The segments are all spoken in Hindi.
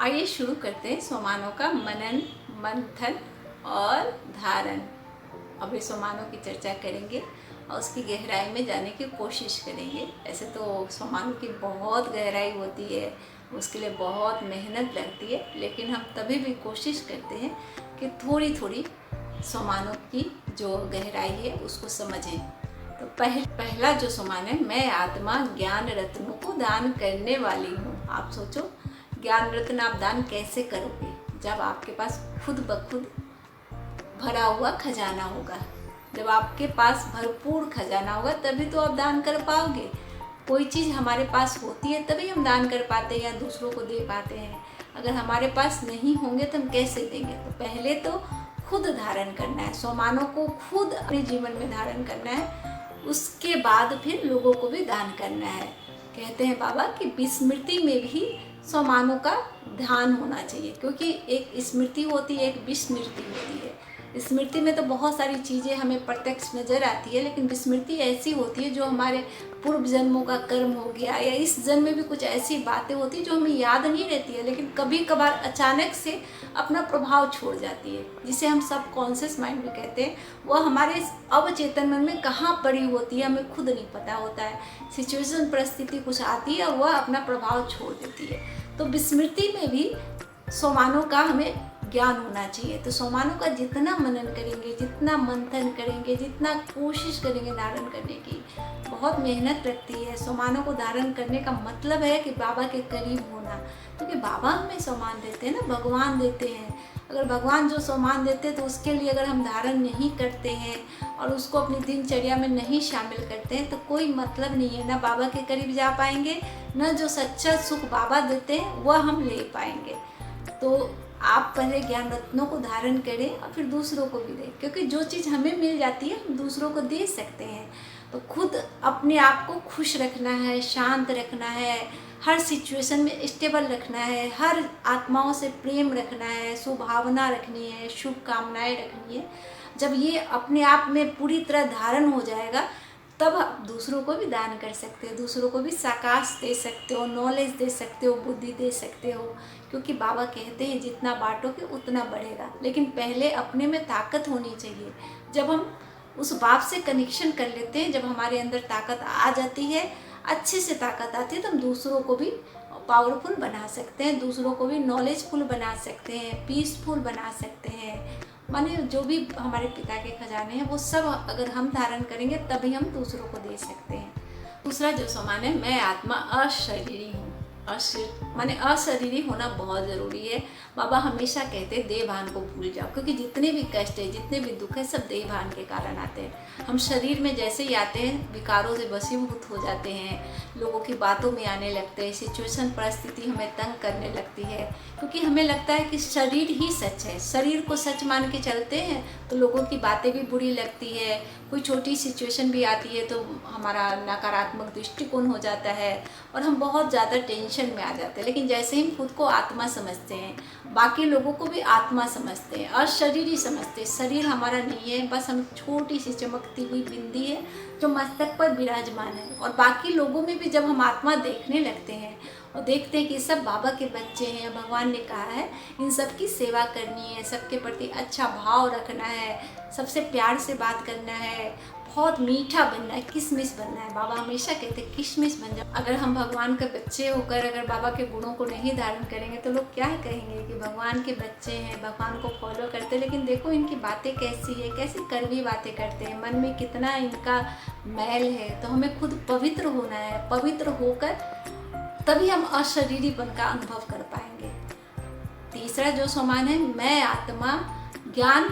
आइए शुरू करते हैं सोमानों का मनन, मंथन और धारण। अभी सोमानों की चर्चा करेंगे और उसकी गहराई में जाने की कोशिश करेंगे। ऐसे तो सोमानों की बहुत गहराई होती है, उसके लिए बहुत मेहनत लगती है, लेकिन हम तभी भी कोशिश करते हैं कि थोड़ी थोड़ी सोमानों की जो गहराई है उसको समझें। तो पहला जो सोमान है, मैं आत्मा ज्ञान रत्नों को दान करने वाली हूँ। आप सोचो, ज्ञान रत्न आप दान कैसे करोगे जब आपके पास खुद ब खुद भरा हुआ खजाना होगा। जब आपके पास भरपूर खजाना होगा तभी तो आप दान कर पाओगे। कोई चीज़ हमारे पास होती है तभी हम दान कर पाते हैं या दूसरों को दे पाते हैं। अगर हमारे पास नहीं होंगे तो हम कैसे देंगे। तो पहले तो खुद धारण करना है, सोमानों को खुद अपने जीवन में धारण करना है, उसके बाद फिर लोगों को भी दान करना है। कहते हैं बाबा कि विस्मृति में भी सोमानों का ध्यान होना चाहिए, क्योंकि एक स्मृति होती है, एक विस्मृति होती है। स्मृति में तो बहुत सारी चीज़ें हमें प्रत्यक्ष नजर आती है, लेकिन विस्मृति ऐसी होती है जो हमारे पूर्व जन्मों का कर्म हो गया या इस जन्म में भी कुछ ऐसी बातें होती है जो हमें याद नहीं रहती है, लेकिन कभी कभार अचानक से अपना प्रभाव छोड़ जाती है, जिसे हम सब कॉन्शियस माइंड भी कहते हैं। वह हमारे अवचेतन मन में कहाँ पड़ी होती है हमें खुद नहीं पता होता है। सिचुएशन, परिस्थिति कुछ आती है और वह अपना प्रभाव छोड़ देती है। तो विस्मृति में भी सोमानों का हमें ज्ञान होना चाहिए। तो सोमानों का जितना मनन करेंगे, जितना मंथन करेंगे, जितना कोशिश करेंगे धारण करने की, बहुत मेहनत लगती है। सोमानों को धारण करने का मतलब है कि बाबा के करीब होना, क्योंकि बाबा हमें सोमान देते हैं ना, भगवान देते हैं। अगर भगवान जो सोमान देते हैं तो उसके लिए अगर हम धारण नहीं करते हैं और उसको अपनी दिनचर्या में नहीं शामिल करते हैं तो कोई मतलब नहीं है। ना बाबा के करीब जा पाएंगे, न जो सच्चा सुख बाबा देते हैं वह हम ले पाएंगे। तो आप पहले ज्ञान रत्नों को धारण करें और फिर दूसरों को भी दें, क्योंकि जो चीज़ हमें मिल जाती है हम दूसरों को दे सकते हैं। तो खुद अपने आप को खुश रखना है, शांत रखना है, हर सिचुएशन में स्टेबल रखना है, हर आत्माओं से प्रेम रखना है, सुभावना रखनी है, शुभकामनाएं रखनी है। जब ये अपने आप में पूरी तरह धारण हो जाएगा तब आप दूसरों को भी दान कर सकते हो, दूसरों को भी साकाश दे सकते हो, नॉलेज दे सकते हो, बुद्धि दे सकते हो। क्योंकि बाबा कहते हैं जितना बांटोगे उतना बढ़ेगा, लेकिन पहले अपने में ताकत होनी चाहिए। जब हम उस बाप से कनेक्शन कर लेते हैं, जब हमारे अंदर ताकत आ जाती है, अच्छे से ताकत आती है, तो हम दूसरों को भी पावरफुल बना सकते हैं, दूसरों को भी नॉलेजफुल बना सकते हैं, पीसफुल बना सकते हैं। माने जो भी हमारे पिता के खजाने हैं वो सब अगर हम धारण करेंगे तभी हम दूसरों को दे सकते हैं। दूसरा जो समान है, मैं आत्मा अशरीरी हूँ। माने अशरीरी होना बहुत ज़रूरी है। बाबा हमेशा कहते हैं देह भान को भूल जाओ, क्योंकि जितने भी कष्ट है, जितने भी दुख है, सब देह भान के कारण आते हैं। हम शरीर में जैसे ही आते हैं विकारों से वशीभूत हो जाते हैं, लोगों की बातों में आने लगते हैं, सिचुएशन परिस्थिति हमें तंग करने लगती है, क्योंकि हमें लगता है कि शरीर ही सच है। शरीर को सच मान के चलते हैं तो लोगों की बातें भी बुरी लगती है, कोई छोटी सिचुएशन भी आती है तो हमारा नकारात्मक दृष्टिकोण हो जाता है और हम बहुत ज़्यादा टेंशन में आ जाते हैं। लेकिन जैसे ही हम खुद को आत्मा समझते हैं, बाकी लोगों को भी आत्मा समझते हैं और शरीर ही समझते हैं। शरीर हमारा नहीं है, बस हम छोटी सी चमकती हुई बिंदी है जो मस्तक पर विराजमान है। और बाकी लोगों में भी जब हम आत्मा देखने लगते हैं और देखते हैं कि सब बाबा के बच्चे हैं, भगवान ने कहा है इन सब की सेवा करनी है, सबके प्रति अच्छा भाव रखना है, सबसे प्यार से बात करना है, बहुत मीठा बनना है, किशमिश बनना है। बाबा हमेशा कहते हैं किशमिश बन जाओ। अगर हम भगवान के बच्चे होकर अगर बाबा के गुणों को नहीं धारण करेंगे तो लोग क्या कहेंगे कि भगवान के बच्चे हैं, भगवान को फॉलो करते, लेकिन देखो इनकी बातें कैसी है, कैसी कड़वी बातें करते हैं, मन में कितना इनका मैल है। तो हमें खुद पवित्र होना है, पवित्र होकर तभी हम अशरीरीपन का अनुभव कर पाएंगे। तीसरा जो समान है, मैं आत्मा ज्ञान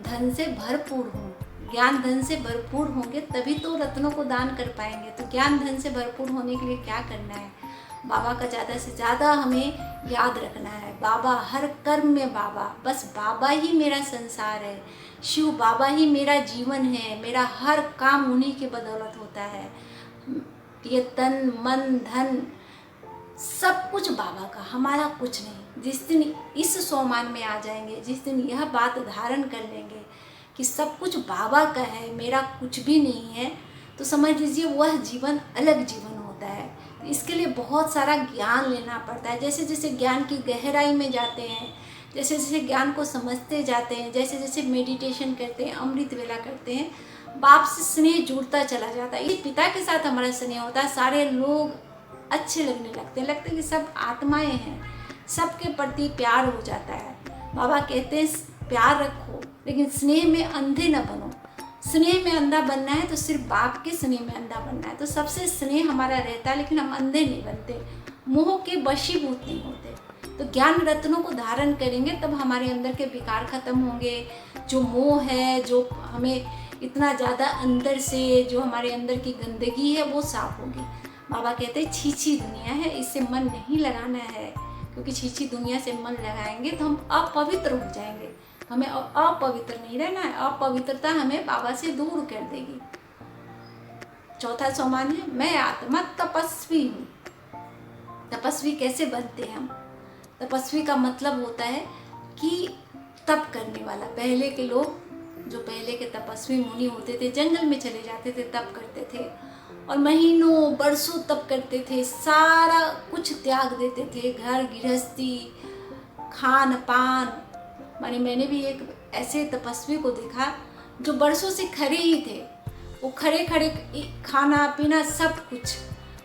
धन से भरपूर हूँ। ज्ञान धन से भरपूर होंगे तभी तो रत्नों को दान कर पाएंगे। तो ज्ञान धन से भरपूर होने के लिए क्या करना है, बाबा का ज़्यादा से ज़्यादा हमें याद रखना है। बाबा हर कर्म में बाबा, बस बाबा ही मेरा संसार है, शिव बाबा ही मेरा जीवन है, मेरा हर काम उन्हीं के बदौलत होता है। ये तन मन धन सब कुछ बाबा का, हमारा कुछ नहीं। जिस दिन इस सोमान में आ जाएंगे, जिस दिन यह बात धारण कर लेंगे कि सब कुछ बाबा का है, मेरा कुछ भी नहीं है, तो समझ लीजिए वह जीवन अलग जीवन होता है। इसके लिए बहुत सारा ज्ञान लेना पड़ता है। जैसे जैसे ज्ञान की गहराई में जाते हैं, जैसे जैसे ज्ञान को समझते जाते हैं, जैसे जैसे मेडिटेशन करते हैं, अमृत वेला करते हैं, बाप से स्नेह जुड़ता चला जाता है। ये पिता के साथ हमारा स्नेह होता है, सारे लोग अच्छे लगने लगते हैं, लगता है कि सब आत्माएं हैं, सबके प्रति प्यार हो जाता है। बाबा कहते हैं प्यार रखो लेकिन स्नेह में अंधे न बनो। स्नेह में अंधा बनना है तो सिर्फ बाप के स्नेह में अंधा बनना है, तो सबसे स्नेह हमारा रहता है, लेकिन हम अंधे नहीं बनते, मोह के वशीभूत नहीं होते। तो ज्ञान रत्नों को धारण करेंगे तब हमारे अंदर के विकार खत्म होंगे। जो मोह है, जो हमें इतना ज़्यादा अंदर से जो हमारे अंदर की गंदगी है वो साफ होगी। बाबा कहते हैं छीछी दुनिया है, इससे मन नहीं लगाना है, क्योंकि छीछी दुनिया से मन लगाएंगे तो हम अपवित्र हो जाएंगे। हमें अपवित्र नहीं रहना है, अपवित्रता हमें बाबा से दूर कर देगी। चौथा सोमान है मैं आत्मा तपस्वी हूँ। तपस्वी कैसे बनते हैं हम? तपस्वी का मतलब होता है कि तप करने वाला। पहले के लोग, जो पहले के तपस्वी मुनि होते थे, जंगल में चले जाते थे, तप करते थे और महीनों बरसों तप करते थे, सारा कुछ त्याग देते थे, घर गृहस्थी, खान पान। मैंने भी एक ऐसे तपस्वी को देखा जो बरसों से खड़े ही थे, वो खड़े खड़े खाना पीना सब कुछ।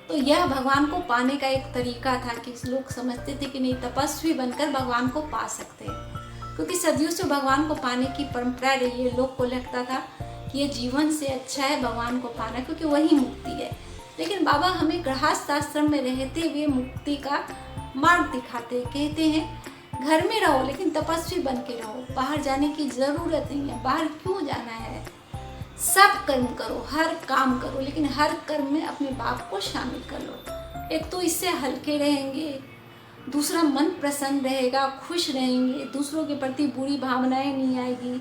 तो यह भगवान को पाने का एक तरीका था कि लोग समझते थे कि नहीं, तपस्वी बनकर भगवान को पा सकते हैं, क्योंकि सदियों से भगवान को पाने की परंपरा रही है। लोग को लगता था कि ये जीवन से अच्छा है भगवान को पाना, क्योंकि वही मुक्ति है। लेकिन बाबा हमें गृहस्थ आश्रम में रहते हुए मुक्ति का मार्ग दिखाते हैं। कहते हैं घर में रहो लेकिन तपस्वी बन के रहो, बाहर जाने की ज़रूरत नहीं है। बाहर क्यों जाना है? सब कर्म करो, हर काम करो, लेकिन हर कर्म में अपने बाप को शामिल कर लो। एक तो इससे हल्के रहेंगे, दूसरा मन प्रसन्न रहेगा, खुश रहेंगे, दूसरों के प्रति बुरी भावनाएं नहीं आएगी,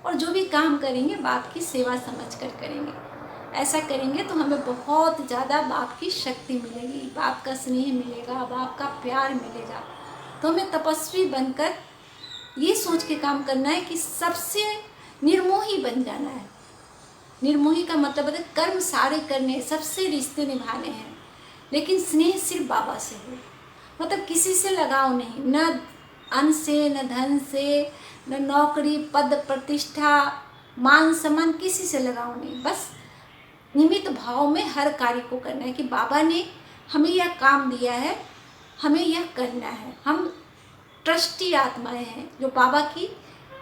और जो भी काम करेंगे बाप की सेवा समझकर करेंगे। ऐसा करेंगे तो हमें बहुत ज़्यादा बाप की शक्ति मिलेगी, बाप का स्नेह मिलेगा, बाप का प्यार मिलेगा। तो हमें तपस्वी बनकर ये सोच के काम करना है कि सबसे निर्मोही बन जाना है। निर्मोही का मतलब है कर्म सारे करने, सबसे रिश्ते निभाने हैं, लेकिन स्नेह सिर्फ बाबा से हो। मतलब किसी से लगाव नहीं, न अन्न से, न धन से, न नौकरी पद प्रतिष्ठा मान सम्मान, किसी से लगाव नहीं। बस निमित्त भाव में हर कार्य को करना है कि बाबा ने हमें यह काम दिया है, हमें यह करना है। हम ट्रस्टी आत्माएं हैं जो बाबा की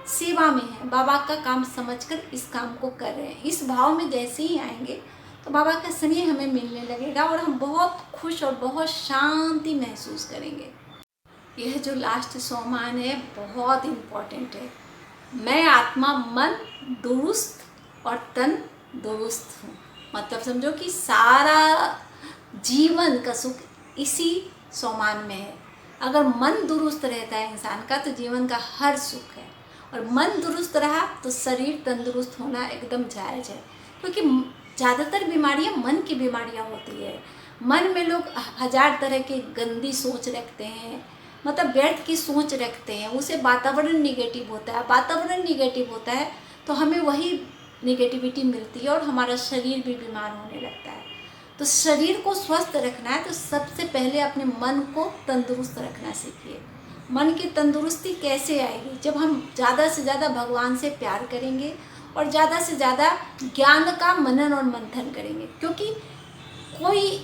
सेवा में हैं, बाबा का काम समझकर इस काम को कर रहे हैं। इस भाव में जैसे ही आएंगे तो बाबा का स्नेह हमें मिलने लगेगा और हम बहुत खुश और बहुत शांति महसूस करेंगे। यह जो लास्ट सोमान है बहुत इम्पोर्टेंट है। मैं आत्मा मन दुरुस्त और तन दुरुस्त हूँ। मतलब समझो कि सारा जीवन का सुख इसी सोमान में है। अगर मन दुरुस्त रहता है इंसान का तो जीवन का हर सुख है, और मन दुरुस्त रहा तो शरीर तंदुरुस्त होना एकदम जायज़ है। क्योंकि ज़्यादातर बीमारियां मन की बीमारियां होती है। मन में लोग हजार तरह की गंदी सोच रखते हैं, मतलब व्यर्थ की सोच रखते हैं, उसे वातावरण निगेटिव होता है। वातावरण निगेटिव होता है तो हमें वही निगेटिविटी मिलती है और हमारा शरीर भी बीमार होने लगता है। तो शरीर को स्वस्थ रखना है तो सबसे पहले अपने मन को तंदुरुस्त रखना सीखिए। मन की तंदुरुस्ती कैसे आएगी? जब हम ज़्यादा से ज़्यादा भगवान से प्यार करेंगे और ज़्यादा से ज़्यादा ज्ञान का मनन और मंथन करेंगे। क्योंकि कोई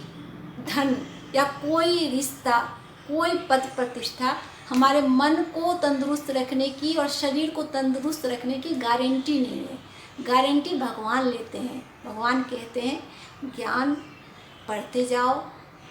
धन या कोई रिश्ता, कोई पद प्रतिष्ठा हमारे मन को तंदुरुस्त रखने की और शरीर को तंदुरुस्त रखने की गारंटी नहीं है। गारंटी भगवान लेते हैं। भगवान कहते हैं ज्ञान पढ़ते जाओ,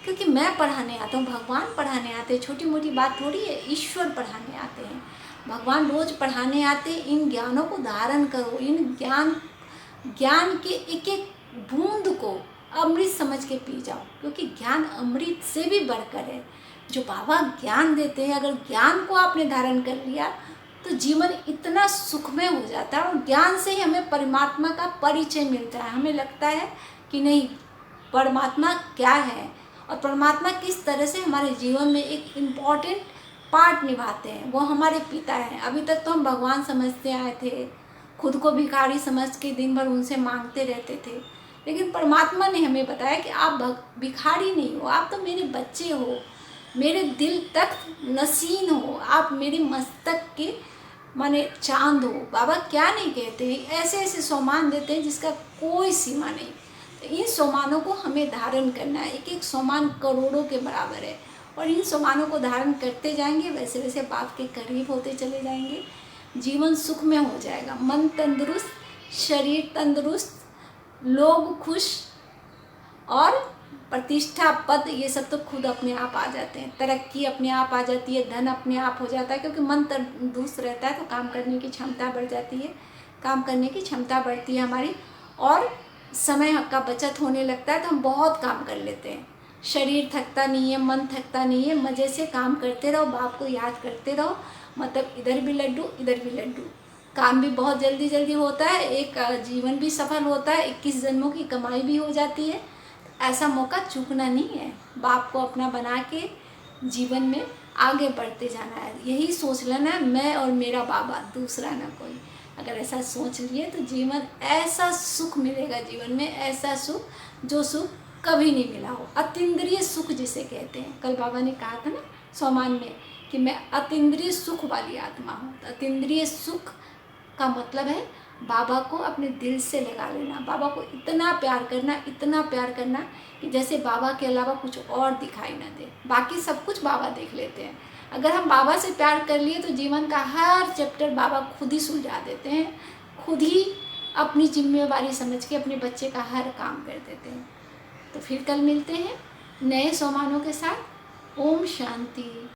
क्योंकि मैं पढ़ाने आता हूँ, भगवान पढ़ाने आते हैं। छोटी मोटी बात थोड़ी है, ईश्वर पढ़ाने आते हैं, भगवान रोज पढ़ाने आते हैं। इन ज्ञानों को धारण करो, इन ज्ञान के एक एक बूंद को अमृत समझ के पी जाओ, क्योंकि ज्ञान अमृत से भी बढ़कर है। जो बाबा ज्ञान देते हैं, अगर ज्ञान को आपने धारण कर लिया तो जीवन इतना सुखमय हो जाता है, और ज्ञान से ही हमें परमात्मा का परिचय मिलता है। हमें लगता है कि नहीं, परमात्मा क्या है और परमात्मा किस तरह से हमारे जीवन में एक इम्पॉर्टेंट पार्ट निभाते हैं। वो हमारे पिता हैं। अभी तक तो हम भगवान समझते आए थे, खुद को भिखारी समझ के दिन भर उनसे मांगते रहते थे, लेकिन परमात्मा ने हमें बताया कि आप भिखारी नहीं हो, आप तो मेरे बच्चे हो, मेरे दिल तक नसीन हो, आप मेरे मस्तक के माने चांद हो। बाबा क्या नहीं कहते हैं, ऐसे ऐसे सोमान देते हैं जिसका कोई सीमा नहीं। तो इन सोमानों को हमें धारण करना है। एक एक सोमान करोड़ों के बराबर है, और इन सोमानों को धारण करते जाएंगे, वैसे वैसे बाप के करीब होते चले जाएंगे। जीवन सुख में हो जाएगा, मन तंदुरुस्त, शरीर तंदुरुस्त, लोग खुश, और प्रतिष्ठा, पद, ये सब तो खुद अपने आप आ जाते हैं। तरक्की अपने आप आ जाती है, धन अपने आप हो जाता है, क्योंकि मन तंदुरुस्त रहता है तो काम करने की क्षमता बढ़ जाती है, काम करने की क्षमता बढ़ती है हमारी, और समय का बचत होने लगता है तो हम बहुत काम कर लेते हैं। शरीर थकता नहीं है, मन थकता नहीं है, मज़े से काम करते रहो, बाप को याद करते रहो। मतलब इधर भी लड्डू, इधर भी लड्डू, काम भी बहुत जल्दी जल्दी होता है, एक जीवन भी सफल होता है, 21 जन्मों की कमाई भी हो जाती है। ऐसा मौका चूकना नहीं है, बाप को अपना बना के जीवन में आगे बढ़ते जाना है। यही सोच लेना है, मैं और मेरा बाबा, दूसरा ना कोई। अगर ऐसा सोच लिए तो जीवन ऐसा सुख मिलेगा, जीवन में ऐसा सुख जो सुख कभी नहीं मिला हो। अतीन्द्रिय सुख जिसे कहते हैं, कल बाबा ने कहा था ना सोमान में कि मैं अतीन्द्रिय सुख वाली आत्मा हूँ। तो अतीन्द्रिय सुख का मतलब है बाबा को अपने दिल से लगा लेना, बाबा को इतना प्यार करना, इतना प्यार करना कि जैसे बाबा के अलावा कुछ और दिखाई ना दे, बाकी सब कुछ बाबा देख लेते हैं। अगर हम बाबा से प्यार कर लिए तो जीवन का हर चैप्टर बाबा खुद ही सुलझा देते हैं, खुद ही अपनी जिम्मेवारी समझ के अपने बच्चे का हर काम कर देते हैं। तो फिर कल मिलते हैं नए सोमानों के साथ। ओम शांति।